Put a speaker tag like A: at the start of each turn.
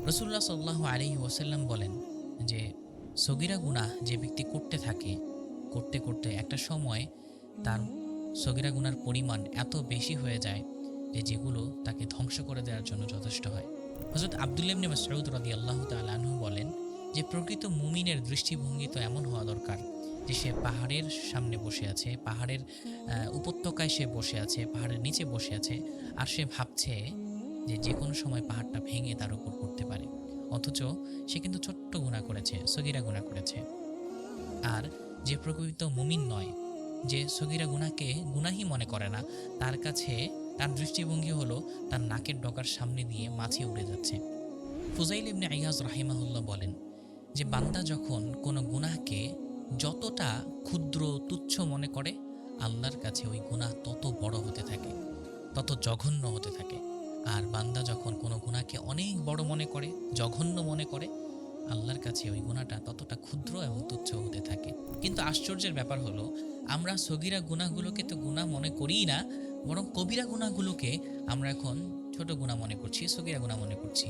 A: রাসূলুল্লাহ সাল্লাল্লাহু আলাইহি ওয়াসাল্লাম বলেন যে সগীরা গুনাহ যে ব্যক্তি করতে থাকে, করতে করতে একটা সময় তার সগীরা গুনার পরিমাণ এত বেশি হয়ে যায় যে যেগুলো তাকে ধ্বংস করে দেওয়ার জন্য যথেষ্ট হয়। হযরত আব্দুল্লাহ ইবনে মাসউদ রাদিয়াল্লাহু তাআলা আনহু বলেন যে প্রকৃত মুমিনের দৃষ্টিভঙ্গি তো এমন হওয়া দরকার যে সে পাহাড়ের সামনে বসে আছে, পাহাড়ের উপত্যকায় সে বসে আছে, পাহাড়ের নিচে বসে আছে, আর সে ভাবছে যে যেকোনো সময় পাহাড়টা ভেঙে তার উপর পড়তে পারে। অথচ সে কিন্তু ছোট্ট গুনাহ করেছে, সগীরা গুনাহ করেছে। আর যে প্রকৃত মুমিন নয়, যে সগীরা গুনাহকে গুনাহই মনে করে না, তার কাছে তার দৃষ্টিভঙ্গি হলো তার নাকের ডগার সামনে দিয়ে মাছি উড়ে যাচ্ছে। ফুজাইল ইবনে ইয়াজ রাহিমাহুল্লাহ বলেন যে বান্দা যখন কোনো গুনাহকে যতটা ক্ষুদ্র তুচ্ছ মনে করে, আল্লাহর কাছে ওই গুনাহ তত বড় হতে থাকে, তত জঘন্য হতে থাকে। আর বান্দা যখন কোনো গুনাহকে অনেক বড় মনে করে, জঘন্য মনে করে, আল্লাহর কাছে ওই গুনাহটা ততটা ক্ষুদ্র এবং তুচ্ছ হতে থাকে। কিন্তু আশ্চর্যের ব্যাপার হলো, আমরা সগীরা গুনাহগুলোকে তো গুনাহ মনে করিই না, বরং কবিরা গুনাহগুলোকে আমরা এখন ছোট গুনাহ মনে করছি, সগীরা গুনাহ মনে করছি।